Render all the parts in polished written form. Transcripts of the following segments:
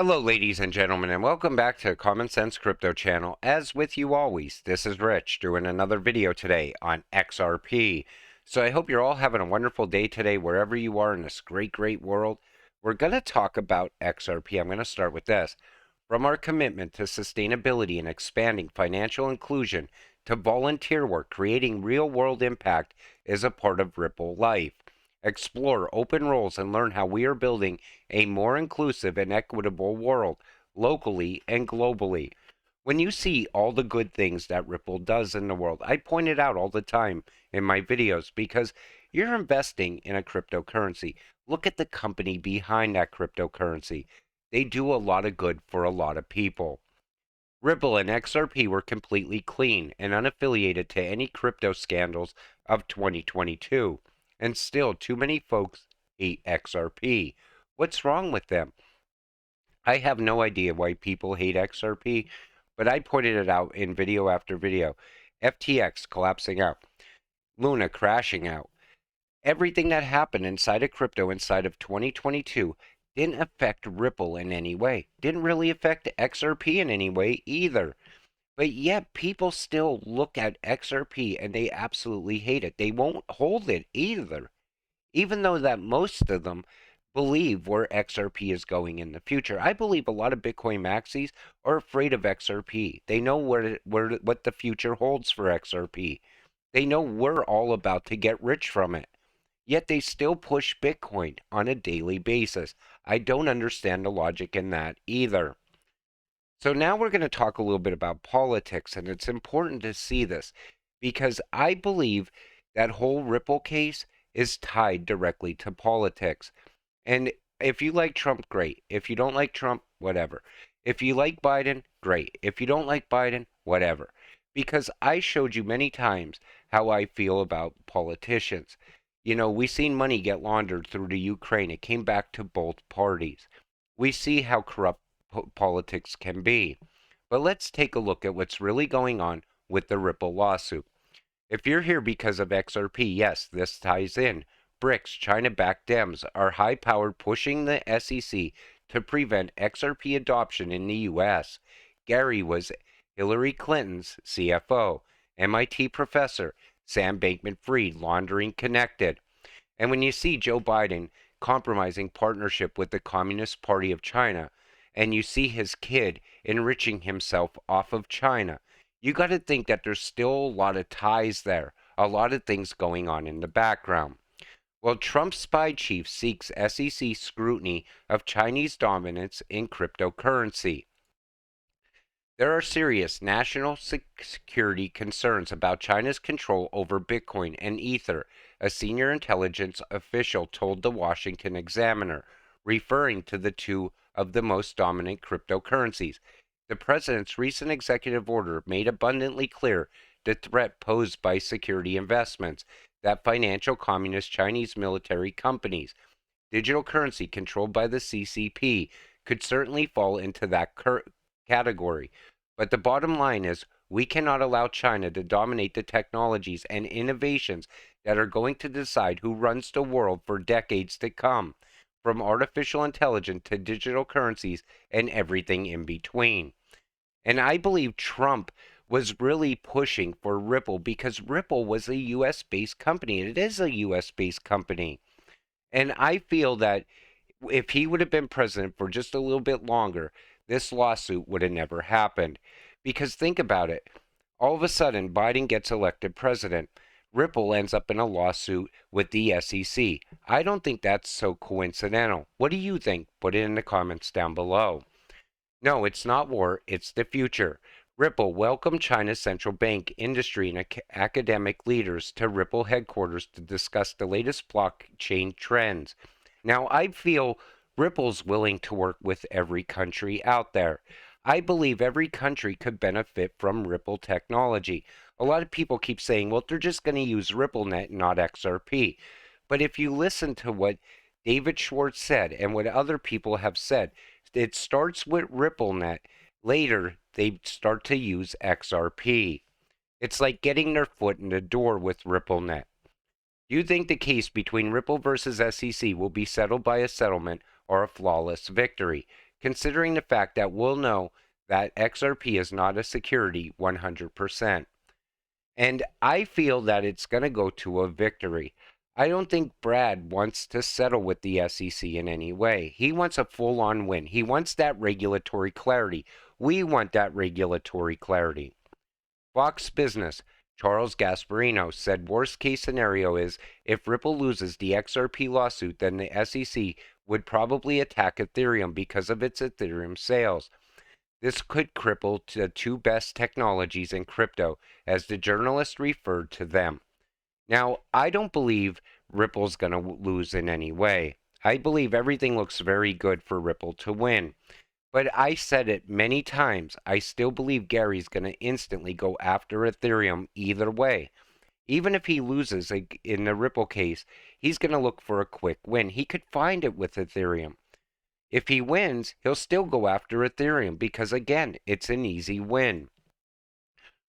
Hello, ladies and gentlemen, and welcome back to Common Sense Crypto Channel. As with you always, this is Rich doing another video today on XRP. So I hope you're all having a wonderful day today, wherever you are in this great world. We're going to talk about XRP. I'm going to start with this. From our commitment to sustainability and expanding financial inclusion to volunteer work, creating real-world impact is a part of Ripple life. Explore open roles and learn how we are building a more inclusive and equitable world, locally and globally. When you see all the good things that Ripple does in the world, I point it out all the time in my videos because you're investing in a cryptocurrency. Look at the company behind that cryptocurrency. They do a lot of good for a lot of people. Ripple and XRP were completely clean and unaffiliated to any crypto scandals of 2022. And still, too many folks hate XRP. What's wrong with them? I have no idea why people hate XRP, but I pointed it out in video after video. FTX collapsing out, Luna crashing out. Everything that happened inside of crypto inside of 2022 didn't affect Ripple in any way. Didn't really affect XRP in any way either. But yet people still look at XRP and they absolutely hate it. They won't hold it either. Even though that most of them believe where XRP is going in the future. I believe a lot of Bitcoin maxis are afraid of XRP. They know what the future holds for XRP. They know we're all about to get rich from it. Yet they still push Bitcoin on a daily basis. I don't understand the logic in that either. So now we're going to talk a little bit about politics, and it's important to see this because I believe that whole Ripple case is tied directly to politics. And if you like Trump, great. If you don't like Trump, whatever. If you like Biden, great. If you don't like Biden, whatever. Because I showed you many times how I feel about politicians. You know, we've seen money get laundered through the Ukraine. It came back to both parties. We see how corrupt politics can be. But let's take a look at what's really going on with the Ripple lawsuit. If you're here because of XRP, yes, this ties in. BRICS, China-backed Dems, are high-powered pushing the SEC to prevent XRP adoption in the U.S. Gary was Hillary Clinton's CFO. MIT professor Sam Bankman-Fried laundering connected. And when you see Joe Biden compromising partnership with the Communist Party of China, and you see his kid enriching himself off of China, you got to think that there's still a lot of ties there, a lot of things going on in the background. Well, Trump's spy chief seeks SEC scrutiny of Chinese dominance in cryptocurrency. There are serious national security concerns about China's control over Bitcoin and Ether, a senior intelligence official told the Washington Examiner, referring to the two of the most dominant cryptocurrencies. The president's recent executive order made abundantly clear the threat posed by security investments, that financial communist Chinese military companies, digital currency controlled by the CCP, could certainly fall into that category. But the bottom line is, we cannot allow China to dominate the technologies and innovations that are going to decide who runs the world for decades to come, from artificial intelligence to digital currencies and everything in between. And I believe Trump was really pushing for Ripple because Ripple was a US-based company. It is a US-based company. And I feel that if he would have been president for just a little bit longer, this lawsuit would have never happened. Because think about it. All of a sudden, Biden gets elected president. Ripple ends up in a lawsuit with the SEC. I don't think that's so coincidental. What do you think? Put it in the comments down below. No, it's not war, it's the future. Ripple welcomed China's central bank, industry, and academic leaders to Ripple headquarters to discuss the latest blockchain trends. Now, I feel Ripple's willing to work with every country out there. I believe every country could benefit from Ripple technology. A lot of people keep saying, well, they're just going to use RippleNet, not XRP. But if you listen to what David Schwartz said and what other people have said, it starts with RippleNet. Later, they start to use XRP. It's like getting their foot in the door with RippleNet. Do you think the case between Ripple versus SEC will be settled by a settlement or a flawless victory? considering the fact that we'll know that XRP is not a security 100%. And I feel that it's going to go to a victory. I don't think Brad wants to settle with the SEC in any way. He wants a full on win. He wants that regulatory clarity. We want that regulatory clarity. Fox Business, Charles Gasparino, said worst case scenario is if Ripple loses the XRP lawsuit, then the SEC would probably attack Ethereum because of its Ethereum sales. This could cripple the two best technologies in crypto, as the journalist referred to them. Now, I don't believe Ripple's going to lose in any way. I believe everything looks very good for Ripple to win. But I said it many times, I still believe Gary's going to instantly go after Ethereum either way. Even if he loses in the Ripple case, he's going to look for a quick win. He could find it with Ethereum. If he wins, he'll still go after Ethereum because, again, it's an easy win.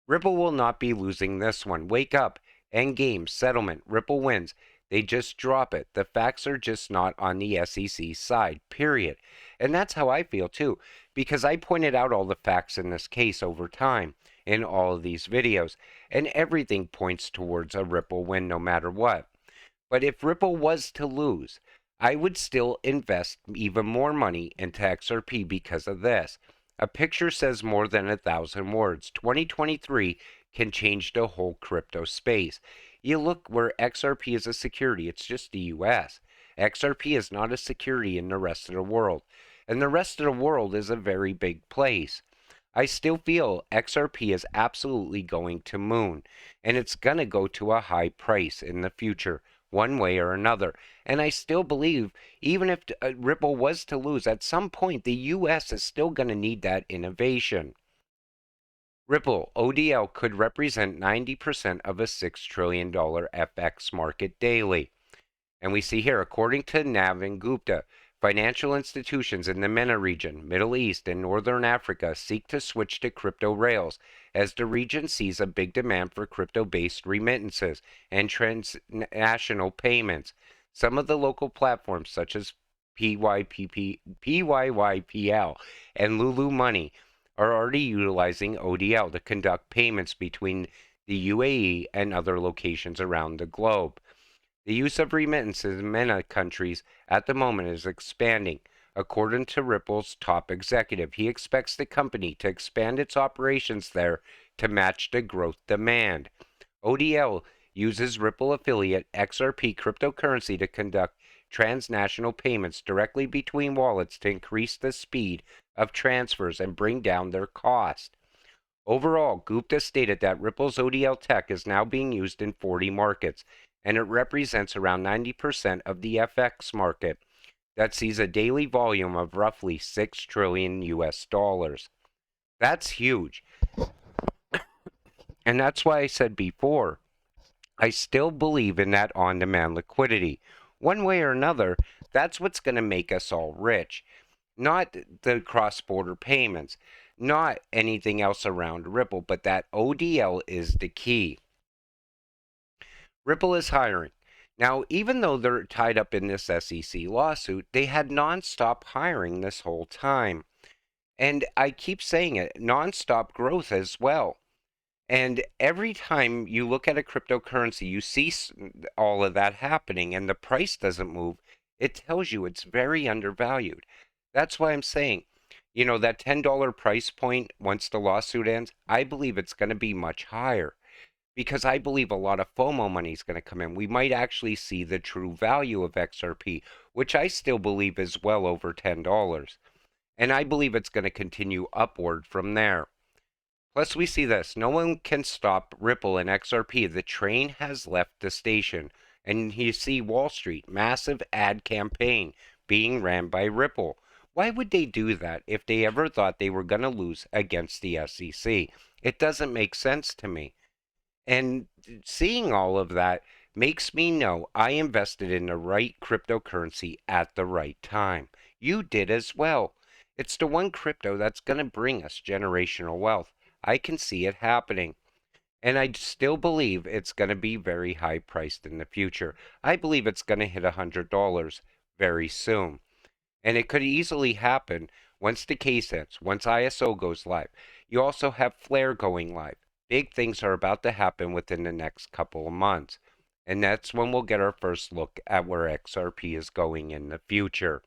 Ripple will not be losing this one. Wake up. Endgame. Settlement. Ripple wins. They just drop it. The facts are just not on the SEC's side, period. And that's how I feel too, because I pointed out all the facts in this case over time in all of these videos, and everything points towards a Ripple win no matter what. But if Ripple was to lose, I would still invest even more money into XRP because of this. A picture says more than 1,000 words. 2023 can change the whole crypto space. You look where XRP is a security, it's just the US. XRP is not a security in the rest of the world. And the rest of the world is a very big place. I still feel XRP is absolutely going to moon, and it's going to go to a high price in the future, one way or another. And I still believe, even if Ripple was to lose, at some point the US is still going to need that innovation. Ripple ODL could represent 90% of a $6 trillion FX market daily. And we see here, according to Navin Gupta, financial institutions in the MENA region, Middle East, and Northern Africa seek to switch to crypto rails as the region sees a big demand for crypto-based remittances and transnational payments. Some of the local platforms, such as PYYPL and Lulu Money, are already utilizing ODL to conduct payments between the UAE and other locations around the globe. The use of remittances in MENA countries at the moment is expanding. According to Ripple's top executive, he expects the company to expand its operations there to match the growth demand. ODL uses Ripple affiliate XRP cryptocurrency to conduct transnational payments directly between wallets to increase the speed of transfers and bring down their cost. Overall, Gupta stated that Ripple's ODL tech is now being used in 40 markets, and it represents around 90% of the FX market that sees a daily volume of roughly 6 trillion US dollars. That's huge. And that's why I said before, I still believe in that on-demand liquidity. One way or another, that's what's going to make us all rich. Not the cross-border payments, not anything else around Ripple, but that ODL is the key. Ripple is hiring. Now, even though they're tied up in this SEC lawsuit, they had nonstop hiring this whole time. And I keep saying it, nonstop growth as well. And every time you look at a cryptocurrency, you see all of that happening and the price doesn't move. It tells you it's very undervalued. That's why I'm saying, that $10 price point, once the lawsuit ends, I believe it's going to be much higher because I believe a lot of FOMO money is going to come in. We might actually see the true value of XRP, which I still believe is well over $10. And I believe it's going to continue upward from there. Plus, we see this. No one can stop Ripple and XRP. The train has left the station. And you see Wall Street, massive ad campaign being ran by Ripple. Why would they do that if they ever thought they were going to lose against the SEC? It doesn't make sense to me. And seeing all of that makes me know I invested in the right cryptocurrency at the right time. You did as well. It's the one crypto that's going to bring us generational wealth. I can see it happening. And I still believe it's going to be very high priced in the future. I believe it's going to hit $100 very soon. And it could easily happen Once the case ends, once ISO goes live, you also have Flare going live. Big things are about to happen within the next couple of months. And that's when we'll get our first look at where XRP is going in the future.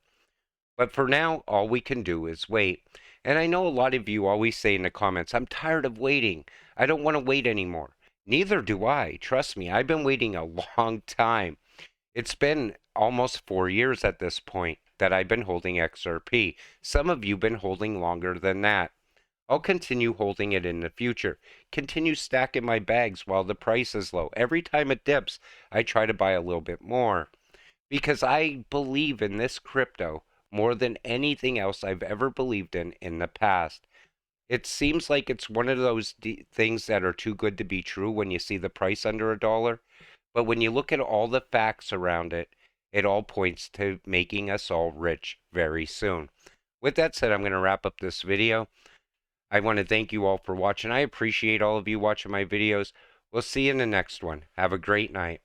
But for now, all we can do is wait. And I know a lot of you always say in the comments, I'm tired of waiting. I don't want to wait anymore. Neither do I. Trust me, I've been waiting a long time. It's been almost 4 years at this point that I've been holding XRP. Some of you have been holding longer than that. I'll continue holding it in the future. Continue stacking my bags while the price is low. Every time it dips, I try to buy a little bit more because I believe in this crypto more than anything else I've ever believed in the past. It seems like it's one of those things that are too good to be true when you see the price under $1. But when you look at all the facts around it, it all points to making us all rich very soon. With that said, I'm going to wrap up this video. I want to thank you all for watching. I appreciate all of you watching my videos. We'll see you in the next one. Have a great night.